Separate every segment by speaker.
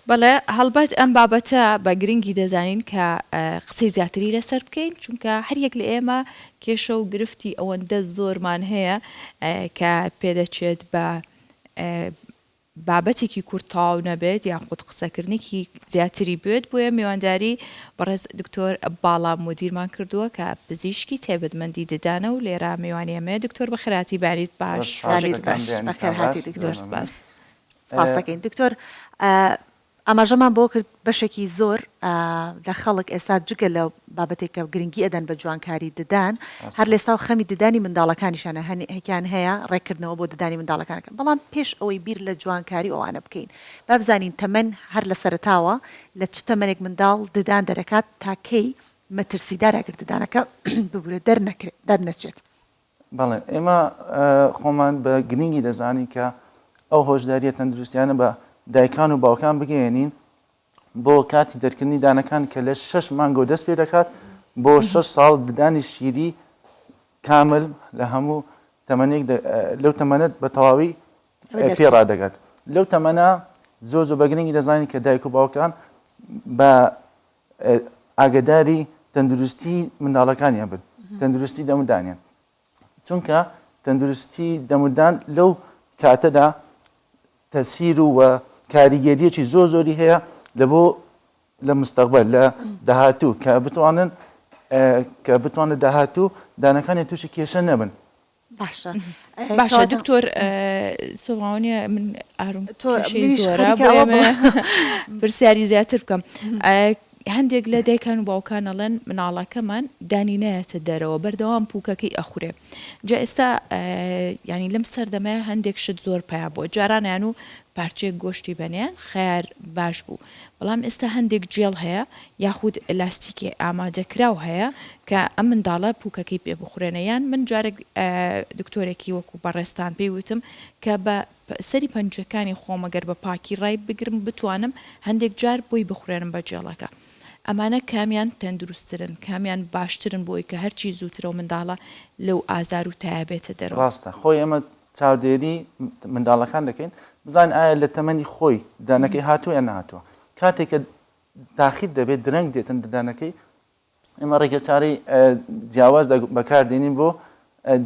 Speaker 1: بەڵێ هەڵبەت ئەم بابەتە بە گرنگی دەزانین کە قسەی زیاتری لەسەر بکەین چونکە هەر یەک لە ئێمە کێشە و گرفتی ئەوەندە زۆرمان هەیە کە پێدەچێت بە بابەتێکی کورتتاو نەبێت یاخود قسەکردنێکی زیاتری بێت بۆیە میوانداری بەڕێز دکتۆر باڵا مدیرمان کردووە کە پزیشکی تایبەتمەندی ددانە و لێرە میوانیەمێ دکتۆر بە خێراتی بانیت باش
Speaker 2: بەخێر هاتی دکتۆر
Speaker 1: سپاس
Speaker 2: دەکەین دکتۆر ئاماژەمان بۆ کرد بەشێکی زۆر لە خەڵک ئێستا جگە لە بابەتێکە گرنگی ئەدەن بە جوانکاری ددان هەر لێستا و خەمی ددانی منداڵەکانیشانە هەیەکیان هەیە ڕێکردنەوە بۆ ددانی منداڵەکانەکە بەڵام پێش ئەوەی بیر لە جوانکاری ئەوانە بکەین با بزانین تەمەەن هەر لە سەرتاوە لە چ تەمەنێک منداڵ ددان دەرەکات تاکەی مەترسیداراگر ددانەکە ببورە دەرنەچێت.
Speaker 3: بەڵێ ئێمە خۆمان بە گرنگی دەزانی کە ئەو هۆشداریە تەندروستیانە بە دایکان و باوکان بگەێنین بۆ کاتی دەرکردنی دانەکان کە لە 6 مانگۆ دەست پێ دەکات بۆ 6 ساڵ ددانی شیری کامل لە هەموو تەمەنێک لەو تەمەنێت بە تەواوی پێڕادەگات. لەو تەمەنە زۆر بە گرنگی دەزانین کە دایک و باوکان بە ئاگداری تەندروستی منداڵەکانیان بن تەندروستی دەمودانیان چونکە تەندروستی دەمودان لەو کاتەدا تەسیر و کاریگەریەکی زۆری هەیە لە بۆ لە مستەقبل لە داهاتوو کە بتوانێت داهاتوو دانەکانی تووشی کێشە نەبن.
Speaker 1: باشە دکتۆر سۆوانە من ئاروم زۆرە پرسیاری زیاتر بکەم. هەندێک لە دایکان و باوکان ئەڵێن مناڵەکەمان دانی نایەتە دەرەوە بەردەوام پووکەکەی ئەخورێ جا ئێستا ینی لەم سەردەمەیە هەندێک شت زۆر پیا بووە جارانیان و پارچەیەک گۆشتی بەنیان خیار باش بوو بەڵام ئێستا هەندێک جێڵ هەیە یاخود ئەلاستیکی ئامادەکراو هەیە کە ئەم منداڵە پووکەکەی پێ بخورێنەیان من جارێک دکتۆرێکی وەکو بەڕێستان پێی وتم کە بە سەری پەنجەکانی خۆمەگەر بە پاکی ڕای بگرم بتوانم هەندێک جار بۆی بخورێنم بە جێڵەکە. ئەمانە کامیان تەندروستترن کامیان باشترن بۆی کە هەرچی زووترەوە منداڵە لەو ئازار و تایبێتە دەرەوە.
Speaker 3: ڕاستە خۆی ئەمە چاودێری منداڵەکان دەکەین بزان ئایا لە تەمەنی خۆی دانەکەی هاتووە یان نهاتووە کاتێککە داخل دەبێت درەنگ دێتن ددانەکەی ئێمە ڕێگە چارەی جیاواز بەکاردێنین بۆ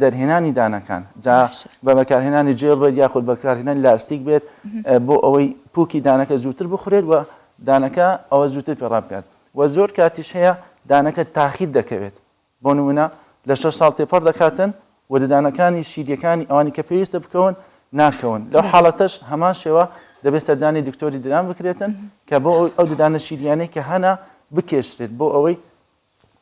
Speaker 3: دەرهێنانی دانەکان جا بە بەکارهێنانی جێڵ بێت یاخود بەکارهێنانی لاستیک بێت بۆ ئەوەی پووکی دانەکە زووتر بخورێت و دانەکە ئەوە زووتر پێڕا بکات و زۆر کاتیش هەیە دانەکە تاخیر دەکەوێت بۆ نمونە لە 6 ساڵ تێپەڕ دەکاتن و ددانەکانی شیریەکانی ئەوانی کە پێویستە بکەون ناکەون لەو حاڵەتەش هەمان شێوە دەبێت سەردانی دکتۆری ددان بکرێتن کە بۆ ئەو ددانە شیریانەی کە هەنا بکێشرێت بۆ ئەوەی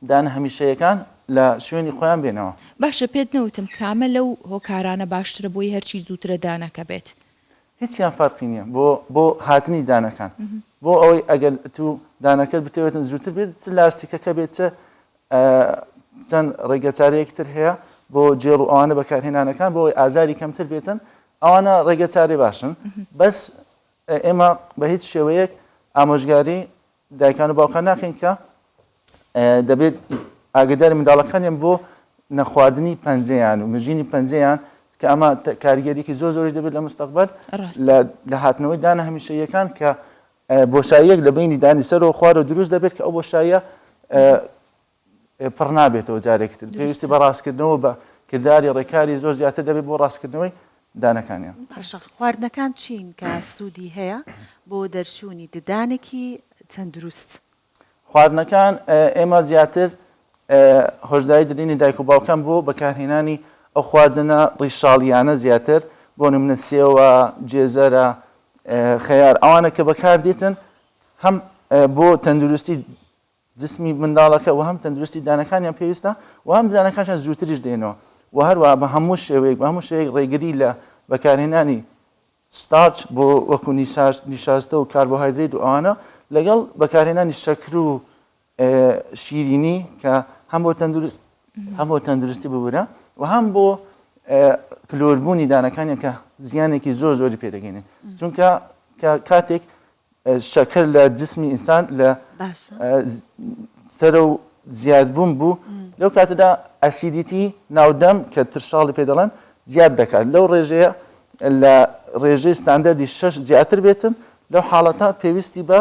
Speaker 3: دانە هەمیشەیەکان لە شوێنی خۆیان بێنەوە.
Speaker 1: باشە پێت نەوتم کامە لەو هۆکارانە باشترە بۆی هەرچی زووترە دانەکە بێت
Speaker 3: هیچیان فەرقی نییە بۆ هاتنی دانەکان بۆ ئەوەی ئەگەر تو دانەکەت بتێوێتن زووتر بێت چ لاستیکەکە بێت چەند ڕێگەچارەیەکتر هەیە بۆ جێڵ و ئەوانە بەکارهێنانەکان بۆ ئەوەی ئازاری کەمتر بێتن ئەوانە ڕێگەچارێ باشن بەس ئێمە بە هیچ شێوەیەک ئامۆژگاری دایکان و باوکان ناکەین کە دەبێت ئاگداری منداڵەکانیان بۆ نەخواردنی پەنجەیان و مژینی پەنجەیان کە ئەمە کاریگەریەکی زۆری دەبێت لە مستەقبەل لە هاتنەوەی دانە هەمیشەیەکان کە بۆشاییەک لە بینی دانی سەرەوە خوارە دروست دەبێت کە ئەو بۆشاییە پڕ نابێتەوە جارێکتر پێویستی بە ڕاستکردنەوە بە کردداری ڕێکاری زۆر زیاتر دەبێت بۆ ڕاستکردنەوەی دانەکانیان.
Speaker 2: باشە خواردنەکان چین کە سوودی هەیە بۆ دەرچوونی ددانێکی تەندروست.
Speaker 3: خواردنەکان ئێمە زیاتر هۆشداری دەدەینی دایک و باوکان بۆ بەکارهێنانی ئەو خواردنە ڕیشاڵیانە زیاتر بۆ نمونە سێوە جێزەرە خەیار ئەوانە کە بەکار دێتن هەم بۆ تەندروستی جسمی منداڵەکە و هەم تەندروستی دانەکانیان پێویستە و هەم دانەکانیان زووتریش دێنەوە و هەروە بە هەموو شێوەیەک ڕێگری لە بەکارهێنانی ستارچ بۆ وەکو نیشاستە و کاربۆهایدرێت و ئەوانە لەگەڵ بەکارهێنانی شەکر و شیرینی کە هەم بۆ تەندروستی ببورە و هەم بۆ کلۆربوونی دانەکانیان کە زیانێکی زۆری پێدەگەێنێت چونکە کاتێک شەکر لە جسمی ئینسان لە سەرە و زیادبوون بوو لەو کاتەدا ئەسیدیتی ناودەم کە ترشاڵی پێ دەڵێن زیاد دەکات لەو ڕێژەیە لە ڕێژەی ستاندەردی 6 زیاتر بێتن لەو حاڵەتە پێویستی بە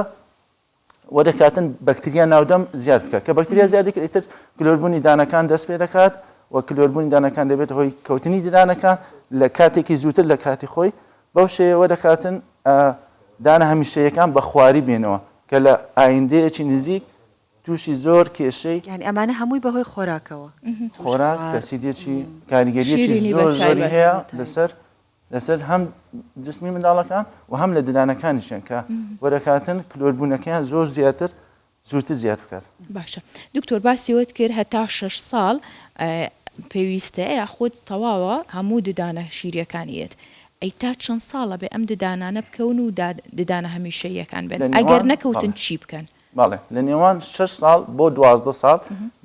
Speaker 3: وەرەکاتن بەکتریا ناودەم زیاد بکات کە بەکتریا زیادی ئیتر کلۆربوونی دانەکان دەست پێ دەکات و کلۆربوونی دانەکان دەبێت هۆی کەوتنی ددانەکان لە کاتێکی زووتر لە کاتی خۆی بەو شێوە دەکاتن دانە هەمیشەیەکان بە خواری بێنەوە کە لە ئایندەیەکی نزیک تووشی زۆر کێشەی
Speaker 2: یعنی ئەمانە هەمووی بەهۆی خۆراکەوە
Speaker 3: خۆراک کەسیدێکی کاریگەریەکی زۆر زۆری هەیە لەسەر هەم جسمی منداڵەکان و هەم لە ددانەکانیشیان کە وەرەکاتن کلۆربوونەکەیان زۆر زیاتر زووتر زیاد بکات.
Speaker 1: باشە دکتۆر باسیوت کرد هەتا 6 ساڵ پێویستە یاخود تەواوە هەموو ددانە شیرەکانیت. ئەی تا چەند ساڵە بێ ئەم ددانانە بکەون و ددانە هەمیشەیەکان بن ئەگەر نەکەوتن چی بکەن؟
Speaker 3: باڵێ لە نێوان 6 ساڵ بۆ 12 ساڵ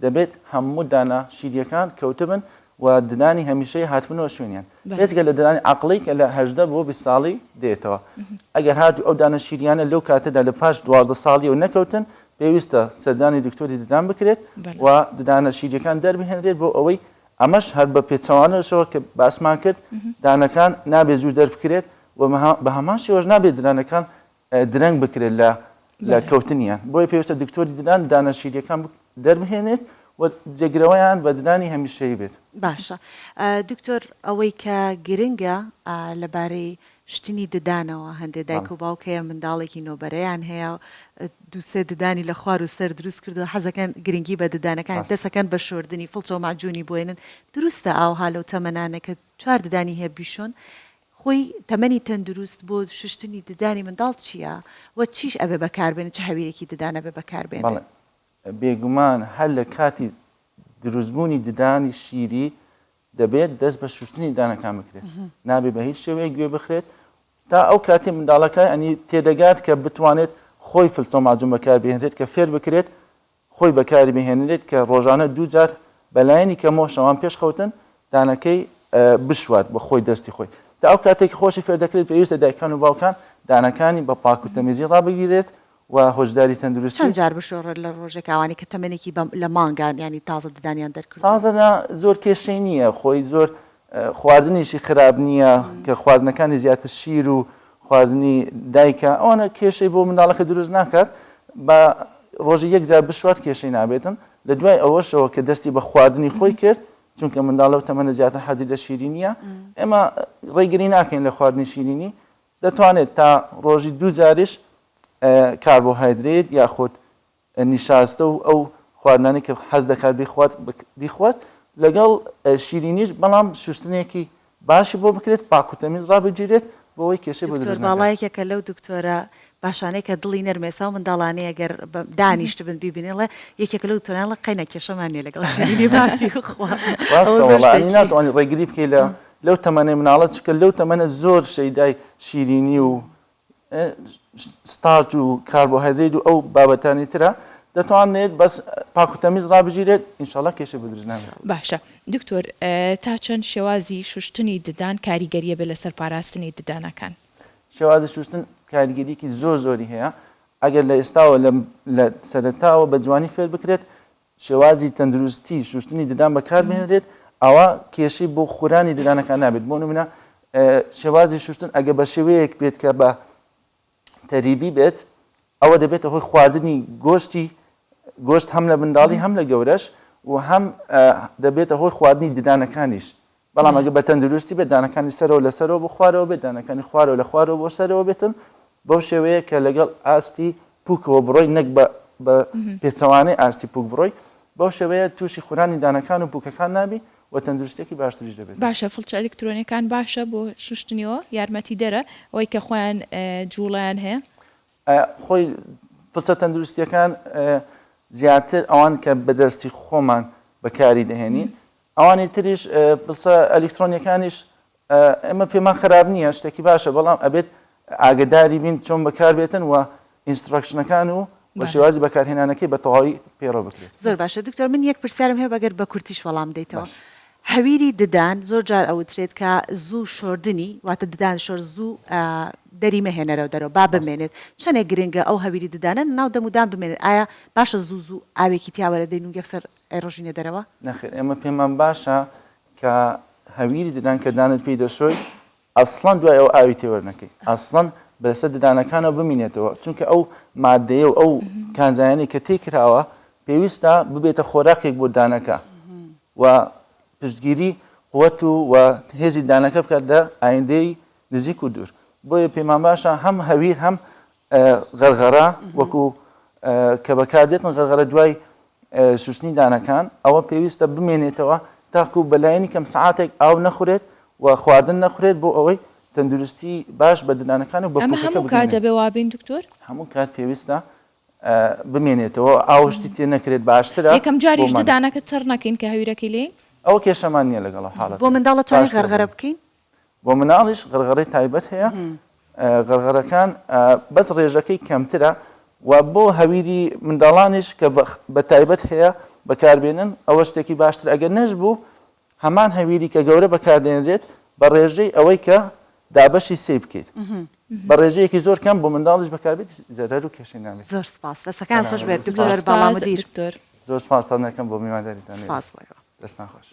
Speaker 3: دەبێت هەموو دانە شیرەکان کەوتبن و ددانی هەمیشەی هاتبنەوە شوێنیان بێتگە لە ددانی عقلی کە لە 18 بۆ 20 ساڵی دێتەوە ئەگەر هاتو ئەو دانە شیریانە لەو کاتەدا لە پاش 12 ساڵی و نەکەوتن پێویستە سەردانی دکتۆری ددان بکرێت و ددانە شیرەکان دەربهێنرێت بۆ ئەوەی ئەمەش هەر بە پێچەوانەشەوە کە باسمان کرد دانەکان نابێت زوو دەربکرێت و بە هەمان شێوەش نابێت ددانەکان درەنگ بکرێت لە کەوتنیان بۆی پێویستە دکتۆری ددان دانە شیرەکان دەربهێنێت و جێگرەوەیان بە ددانی هەمیشەیی بێت.
Speaker 2: باشە دکتۆر ئەوەی کە گرنگە لەبارەی شتنی ددانەوە هەندێک دایک و باوکەیە منداڵێکی نۆبەرەیان هەیە دووسێ ددانی لە خوار و سەر دروست کردو حەزەکەن گرنگی بە ددانەکان دەسەکەن بە شۆردنی فڵچۆ ماجوونی بۆێنن دروستە ئاو هالە و تەمەنانە کە 4 ددانی هەیە بیشۆن خۆی تەمەنی تەندروست بۆ ششتنی ددانی منداڵ چییە و چیش ئەبێ بەکاربێن چه هەویرێکی ددانە بێ بەکاربێن؟
Speaker 3: بێگومان هەر لە کاتی دروستبوونی ددانی شیری دەبێت دەست بە شوشتنی دانەکان بکرێت نابێت بە هیچ شێوەیە گوێ بخرێت تا ئەو کاتی منداڵەکە ئەنی تێدەگات کە بتوانێت خۆی فلسە ماجوون بەکار بهێنرێت کە فێر بکرێت خۆی بەکاری بهێنرێت کە ڕۆژانە دووجار بەلایەنی کەمەوە شەوان پێش خەوتن دانەکەی بشوات بە خۆی دەستی خۆی تا ئەو کاتێکی خۆشی فێر دەکرێت پێویستە دایکان و باوکان دانەکانی بە پاک و تەمیزی ڕابگیرێت و هۆشداری تەندروستی
Speaker 2: چەند جار بشۆڕێت لە ڕۆژێک ئەوانی کە تەمەێکی لە مانگان ینی تازە ددانیان دەرکرد
Speaker 3: تازەدا زۆر کێشەی نییە خۆی زۆر خواردنیشی خراپ نییە کە خواردنەکانی زیاتر شیر و خواردنی دایکە ئەوانە کێشەی بۆ منداڵەکە دروست ناکات بە ڕۆژی یەک جار بشوات کێشەی نابێتن لە دوای ئەوەشەوە کە دەستی بە خواردنی خۆی کرد چونکە منداڵە تەمەنە زیاتر حەزی لە شیری نییە ئێمە ڕێگری ناکەین لە خواردنی شیرینی دەتوانێت تا ڕۆژی دوو جاریش کاربۆهایدرێت یاخود نیشاستە و ئەو خواردنانی کە حەز دەکات بیخوات لەگەڵ شیرینیش بەڵام شوشتنێکی باشی بۆ بکرێت پاک و تەمیز ڕابگیرێت بۆەوەی کێشەی بۆ دروست نەکات.
Speaker 2: باڵایەکە لەو دکتۆرە باشانەی کە دڵی نەرمێسا و منداڵانەیە گەر دانیشت بن بیبینێڵە یەکێکە لەو تۆناڵە قەینە کێشەمانێ لەگەڵ شیرینی باشی
Speaker 3: ڕاستەوەڵانی ناتوانانی ڕێگری بکەیت لەو تەمەنەی مناڵەت چکە لەو تەمەنە زۆر شەیدای شیرینی و ستارچ و کاربۆهایدرێت و ئەو بابەتانی ترە دەتوانێت بەس پاک و تەمیز ڕابگیرێت ئینشاڵڵا کێشە بۆ دروست ناکات.
Speaker 1: باشە دکتۆر تا چەند شێوازی شوشتنی ددان کاریگەریە بێ لەسەر پاراستنی ددانەکان؟
Speaker 3: شێوازی شوشتن کاریگەریەکی زۆر زۆری هەیە ئەگەر لە ئێستاوە لە سەرەتاوە بە جوانی فێر بکرێت شێوازی تەندروستی شوشتنی ددان بەکار بهێنرێت ئەوە کێشەی بۆ خورانی ددانەکان نابێت بۆ نمونە شێوازی شوشتن ئەگە بە شێوەیەک بێت کە بە تەریبی بێت ئەوە دەبێتە هۆی خواردنی گۆشت هەم لە منداڵی هەم لە گەورەش و هەم دەبێتە هۆی خواردنی ددانەکانیش بەڵام ئەگە بە تەندروستی بێت دانەکانی سەرەوە لە سەرەوە بخوارەوە بێت دانەکانی خوارەوە لە خوارەوە بۆ سەرەوە بێتن بەو شێوەیە کە لەگەڵ ئاستی پووکەوە بڕۆی نەک بە پێچەوانەی ئاستی پووک بڕۆی بەو شێوەیە تووشی خورانی دانەکان و پووکەکان نابی و تەندروستێکی باشتریش دەبێت.
Speaker 1: باشە فڵچە ئەلکترۆنیەکان باشە بۆ شوشتنیەوە یارمەتی دەرە ئەوەی کە خۆیان جوڵیان هەیە
Speaker 3: خۆی فڵچە تەندروستیەکان زیاتر ئەوان کە بەدەستی خۆمان بەکاری دەهێنین ئەوانی تریش فڵچە ئەلکترۆنیەکانیش ئێمە پێمان خراپ نییە شتێکی باشە بەڵام ئەبێت ئاگداری بین چۆن بەکار بێتن و ئینستراکشنەکان و بە شێوازی بەکارهێنانەکەی بە تەواوی پێڕۆ بکرێت.
Speaker 2: زۆر باشە دکتۆر من یەک پرسیارم هەیە بەگەر بە کورتیش وەڵام دەیتەوە هەویری ددان زۆر جار ئەوترێت کە زوو شۆردنی واتە ددان شۆر زوو دەری مەهێنەرەوە دەرەوە با بمێنێت چەندێک گرنگە ئەو هەویری ددانە ناو دەمودان بمێنێت ئایا باشە زوو ئاوێکی تیاوەرە دەین و یەکسەر ڕۆژینە دەرەوە؟
Speaker 3: نەخێر ئێمە پێمان باشە کە هەویری ددان کە دانت پێی دەشۆی ئەسڵەن دوای ئەو ئاوی تێوەرنەکەی ئەسڵەن بەسەر ددانەکانەوە بمینێتەوە چونکە ئەو مادەیە و ئەو کانزایانی کە تێکراوە پێویستە ببێتە خۆراقێک بۆ دانەکە و پشتگیری قوت و هێزی دانەکە بکات لە ئایندەی نزیک و دوور بۆیە پێمان باشە هەم هەویر هەم غەرغەرە وەکو کە بەکاردێتن غەرغەرە دوای سوشتنی دانەکان ئەوە پێویستە بمێنێتەوە تاکو بەلایەنی کەم سعاتێک ئاو نەخورێت و خواردن نەخورێت بۆ ئەوەی تەندروستی باش بە ددانەکان و بە
Speaker 1: هەموو کات دەبێ وابین دکتۆر
Speaker 3: هەموو کات پێویستە بمێنێتەوە ئاوشتی تێ نەکرێت باشترە
Speaker 1: یەکەم جاریش ددانەکە تەڕ نەکەین کە هەویرەکەی لێ
Speaker 3: ئەوە کێشەمان نییە لەگەڵ حاڵەت
Speaker 2: بۆ منداڵە توانێت غەرغەرە بکەین
Speaker 3: بۆ مناڵیش غەرغەرەی تایبەت هەیە غەرغەرەکان بەس ڕێژەکەی کەمترە و بۆ هەویری منداڵانیش کە بە تایبەت هەیە بەکاربێنن ئەوە شتێکی باشتر ئەگەر نەش بوو هەمان هەویری کە گەورە بەکاردێنرێت بە ڕێژەی ئەوەی کە دابەشی سێ بکەیت بە ڕێژەیەکی زۆر کەم بۆ منداڵیش بەکاربێت زەرەر و کێشەی نامێت
Speaker 2: زۆر سپاس دەستەکان خۆش بێت دکتۆر باڵامەدیر
Speaker 3: زۆر سپاس تاڵنەکەم بۆ میوانداریتان
Speaker 2: سپاس
Speaker 3: دەست ناخۆش